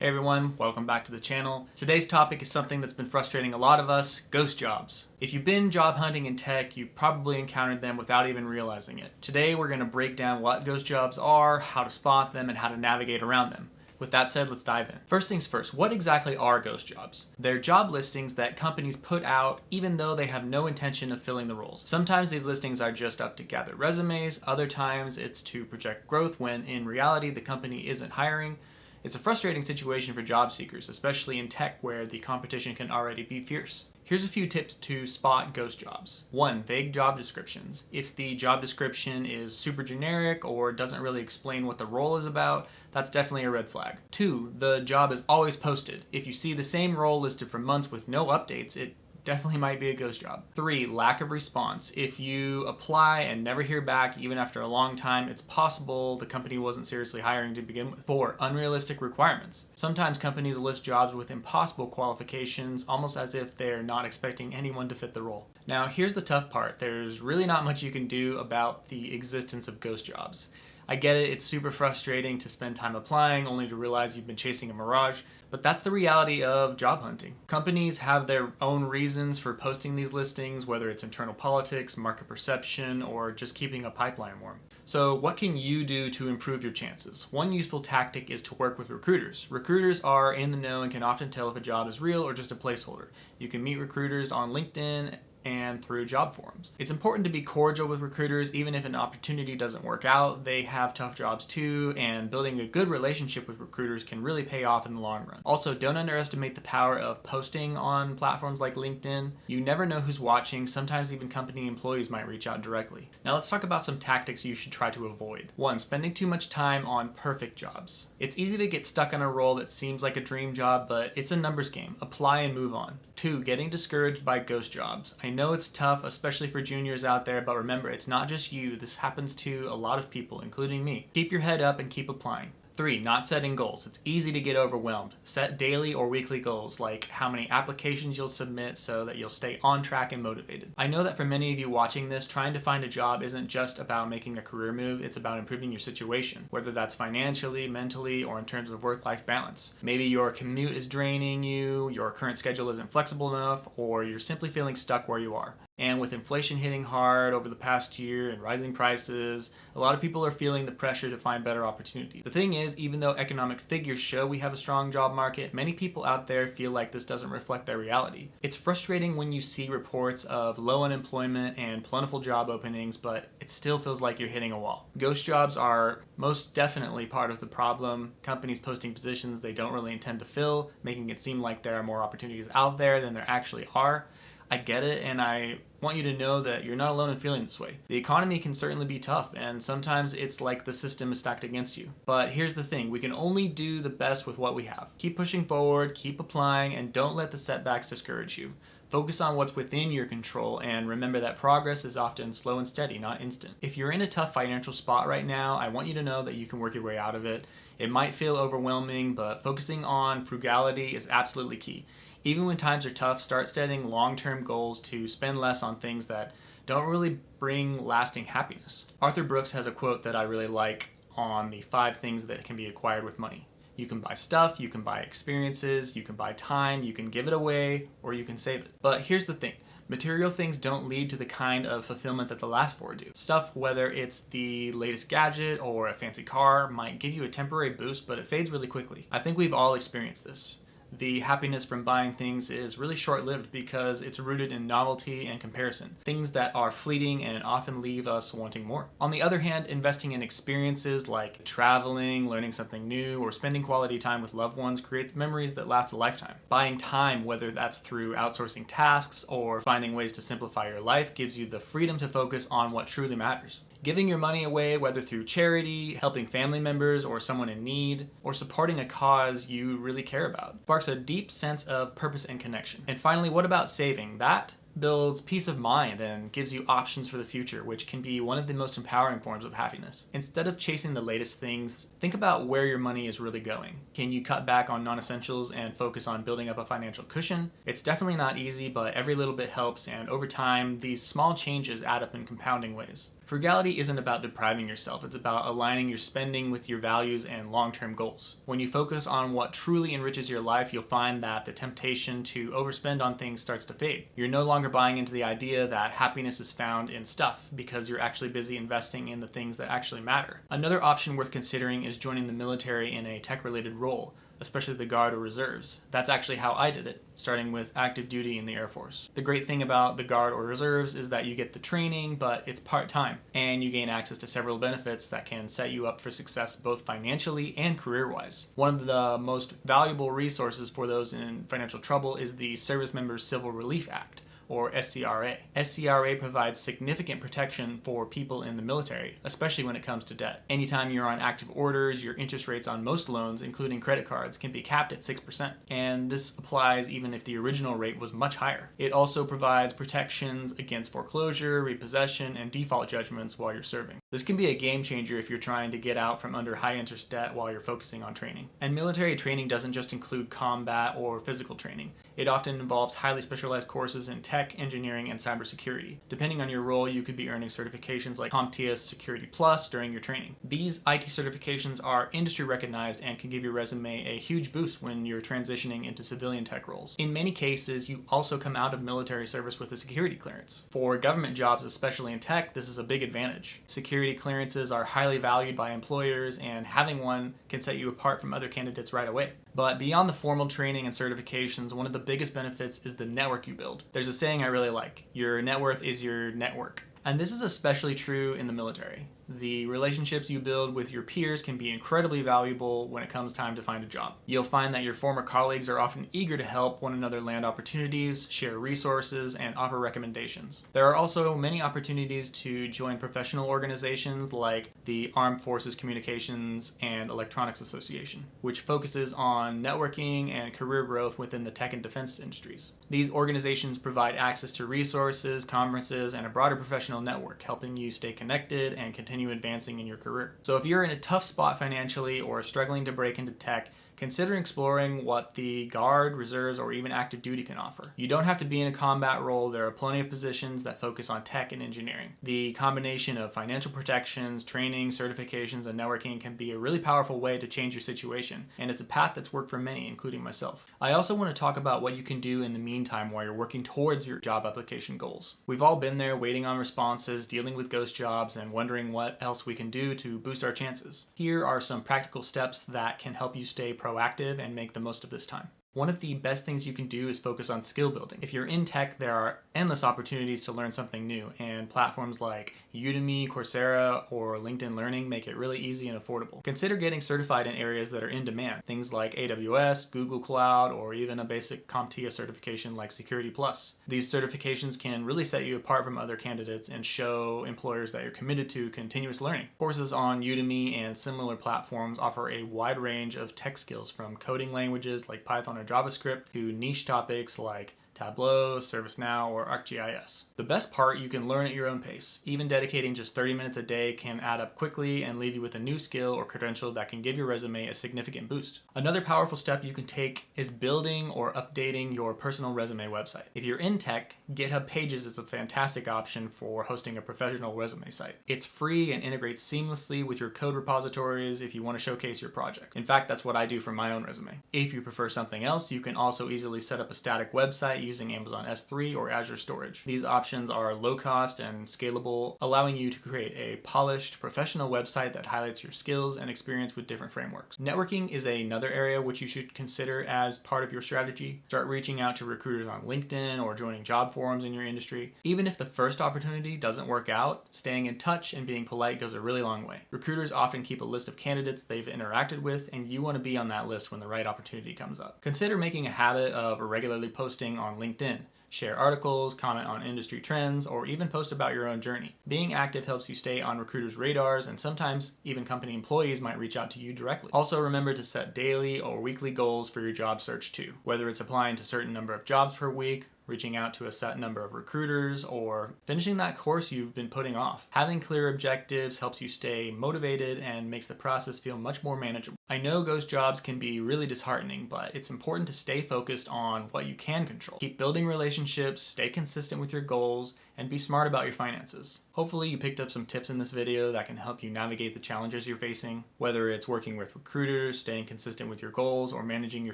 Hey everyone, welcome back to the channel. Today's topic is something that's been frustrating a lot of us, ghost jobs. If you've been job hunting in tech, you've probably encountered them without even realizing it. Today we're going to break down what ghost jobs are, how to spot them, and how to navigate around them. With that said, let's dive in. First things first, what exactly are ghost jobs? They're job listings that companies put out even though they have no intention of filling the roles. Sometimes these listings are just up to gather resumes, other times it's to project growth when in reality the company isn't hiring. It's a frustrating situation for job seekers, especially in tech where the competition can already be fierce. Here's a few tips to spot ghost jobs. 1. Vague job descriptions. If the job description is super generic or doesn't really explain what the role is about, that's definitely a red flag. 2. The job is always posted. If you see the same role listed for months with no updates, it definitely might be a ghost job. 3. Lack of response. If you apply and never hear back even after a long time, it's possible the company wasn't seriously hiring to begin with. 4. Unrealistic requirements. Sometimes companies list jobs with impossible qualifications, almost as if they're not expecting anyone to fit the role. Now, here's the tough part. There's really not much you can do about the existence of ghost jobs. I get it, it's super frustrating to spend time applying only to realize you've been chasing a mirage, but that's the reality of job hunting. Companies have their own reasons for posting these listings, whether it's internal politics, market perception, or just keeping a pipeline warm. So what can you do to improve your chances? One useful tactic is to work with recruiters. Recruiters are in the know and can often tell if a job is real or just a placeholder. You can meet recruiters on LinkedIn and through job forums. It's important to be cordial with recruiters even if an opportunity doesn't work out. They have tough jobs too, and building a good relationship with recruiters can really pay off in the long run. Also, don't underestimate the power of posting on platforms like LinkedIn. You never know who's watching. Sometimes even company employees might reach out directly. Now let's talk about some tactics you should try to avoid. 1. Spending too much time on perfect jobs. It's easy to get stuck on a role that seems like a dream job, but it's a numbers game. Apply and move on. 2. Getting discouraged by ghost jobs. I know it's tough, especially for juniors out there, but remember, it's not just you. This happens to a lot of people, including me. Keep your head up and keep applying. 3. Not setting goals. It's easy to get overwhelmed. Set daily or weekly goals, like how many applications you'll submit so that you'll stay on track and motivated. I know that for many of you watching this, trying to find a job isn't just about making a career move, it's about improving your situation, whether that's financially, mentally, or in terms of work-life balance. Maybe your commute is draining you, your current schedule isn't flexible enough, or you're simply feeling stuck where you are. And with inflation hitting hard over the past year and rising prices, a lot of people are feeling the pressure to find better opportunities. The thing is, even though economic figures show we have a strong job market, many people out there feel like this doesn't reflect their reality. It's frustrating when you see reports of low unemployment and plentiful job openings, but it still feels like you're hitting a wall. Ghost jobs are most definitely part of the problem. Companies posting positions they don't really intend to fill, making it seem like there are more opportunities out there than there actually are. I get it, and I want you to know that you're not alone in feeling this way. The economy can certainly be tough, and sometimes it's like the system is stacked against you. But here's the thing, we can only do the best with what we have. Keep pushing forward, keep applying, and don't let the setbacks discourage you. Focus on what's within your control, and remember that progress is often slow and steady, not instant. If you're in a tough financial spot right now, I want you to know that you can work your way out of it. It might feel overwhelming, but focusing on frugality is absolutely key. Even when times are tough, start setting long-term goals to spend less on things that don't really bring lasting happiness. Arthur Brooks has a quote that I really like on the 5 things that can be acquired with money. You can buy stuff, you can buy experiences, you can buy time, you can give it away, or you can save it. But here's the thing. Material things don't lead to the kind of fulfillment that the last 4 do. Stuff, whether it's the latest gadget or a fancy car, might give you a temporary boost, but it fades really quickly. I think we've all experienced this. The happiness from buying things is really short-lived because it's rooted in novelty and comparison, things that are fleeting and often leave us wanting more. On the other hand, investing in experiences like traveling, learning something new, or spending quality time with loved ones creates memories that last a lifetime. Buying time, whether that's through outsourcing tasks or finding ways to simplify your life, gives you the freedom to focus on what truly matters. Giving your money away, whether through charity, helping family members or someone in need, or supporting a cause you really care about, sparks a deep sense of purpose and connection. And finally, what about saving? That builds peace of mind and gives you options for the future, which can be one of the most empowering forms of happiness. Instead of chasing the latest things, think about where your money is really going. Can you cut back on non-essentials and focus on building up a financial cushion? It's definitely not easy, but every little bit helps, and over time, these small changes add up in compounding ways. Frugality isn't about depriving yourself, it's about aligning your spending with your values and long-term goals. When you focus on what truly enriches your life, you'll find that the temptation to overspend on things starts to fade. You're no longer buying into the idea that happiness is found in stuff because you're actually busy investing in the things that actually matter. Another option worth considering is joining the military in a tech-related role, especially the Guard or Reserves. That's actually how I did it, starting with active duty in the Air Force. The great thing about the Guard or Reserves is that you get the training, but it's part-time, and you gain access to several benefits that can set you up for success both financially and career-wise. One of the most valuable resources for those in financial trouble is the Service Members Civil Relief Act, or SCRA. SCRA provides significant protection for people in the military, especially when it comes to debt. Anytime you're on active orders, your interest rates on most loans, including credit cards, can be capped at 6%, and this applies even if the original rate was much higher. It also provides protections against foreclosure, repossession, and default judgments while you're serving. This can be a game changer if you're trying to get out from under high interest debt while you're focusing on training. And military training doesn't just include combat or physical training. It often involves highly specialized courses in tech, engineering, and cybersecurity. Depending on your role, you could be earning certifications like CompTIA Security Plus during your training. These IT certifications are industry recognized and can give your resume a huge boost when you're transitioning into civilian tech roles. In many cases, you also come out of military service with a security clearance. For government jobs, especially in tech, this is a big advantage. Security clearances are highly valued by employers, and having one can set you apart from other candidates right away. But beyond the formal training and certifications, one of the biggest benefits is the network you build. There's a saying I really like: your net worth is your network. And this is especially true in the military. The relationships you build with your peers can be incredibly valuable when it comes time to find a job. You'll find that your former colleagues are often eager to help one another land opportunities, share resources, and offer recommendations. There are also many opportunities to join professional organizations like the Armed Forces Communications and Electronics Association, which focuses on networking and career growth within the tech and defense industries. These organizations provide access to resources, conferences, and a broader professional network, helping you stay connected and continue advancing in your career. So if you're in a tough spot financially or struggling to break into tech, consider exploring what the Guard, Reserves, or even active duty can offer. You don't have to be in a combat role. There are plenty of positions that focus on tech and engineering. The combination of financial protections, training, certifications, and networking can be a really powerful way to change your situation, and it's a path that's worked for many, including myself. I also want to talk about what you can do in the meantime while you're working towards your job application goals. We've all been there, waiting on responses, dealing with ghost jobs, and wondering what else we can do to boost our chances. Here are some practical steps that can help you stay proactive and make the most of this time. One of the best things you can do is focus on skill building. If you're in tech, there are endless opportunities to learn something new, and platforms like Udemy, Coursera, or LinkedIn Learning make it really easy and affordable. Consider getting certified in areas that are in demand, things like AWS, Google Cloud, or even a basic CompTIA certification like Security Plus. These certifications can really set you apart from other candidates and show employers that you're committed to continuous learning. Courses on Udemy and similar platforms offer a wide range of tech skills, from coding languages like Python or JavaScript to niche topics like Tableau, ServiceNow, or ArcGIS. The best part, you can learn at your own pace. Even dedicating just 30 minutes a day can add up quickly and leave you with a new skill or credential that can give your resume a significant boost. Another powerful step you can take is building or updating your personal resume website. If you're in tech, GitHub Pages is a fantastic option for hosting a professional resume site. It's free and integrates seamlessly with your code repositories if you want to showcase your project. In fact, that's what I do for my own resume. If you prefer something else, you can also easily set up a static website using Amazon S3 or Azure Storage. These options are low cost and scalable, allowing you to create a polished, professional website that highlights your skills and experience with different frameworks. Networking is another area which you should consider as part of your strategy. Start reaching out to recruiters on LinkedIn or joining job forums in your industry. Even if the first opportunity doesn't work out, staying in touch and being polite goes a really long way. Recruiters often keep a list of candidates they've interacted with, and you want to be on that list when the right opportunity comes up. Consider making a habit of regularly posting on LinkedIn. Share articles, comment on industry trends, or even post about your own journey. Being active helps you stay on recruiters' radars, and sometimes even company employees might reach out to you directly. Also, remember to set daily or weekly goals for your job search too, whether it's applying to a certain number of jobs per week, reaching out to a set number of recruiters, or finishing that course you've been putting off. Having clear objectives helps you stay motivated and makes the process feel much more manageable. I know ghost jobs can be really disheartening, but it's important to stay focused on what you can control. Keep building relationships, stay consistent with your goals, and be smart about your finances. Hopefully you picked up some tips in this video that can help you navigate the challenges you're facing. Whether it's working with recruiters, staying consistent with your goals, or managing your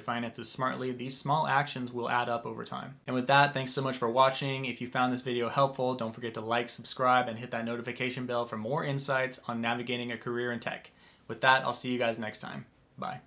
finances smartly, these small actions will add up over time. And with that, thanks so much for watching. If you found this video helpful, don't forget to like, subscribe, and hit that notification bell for more insights on navigating a career in tech. With that, I'll see you guys next time. Bye.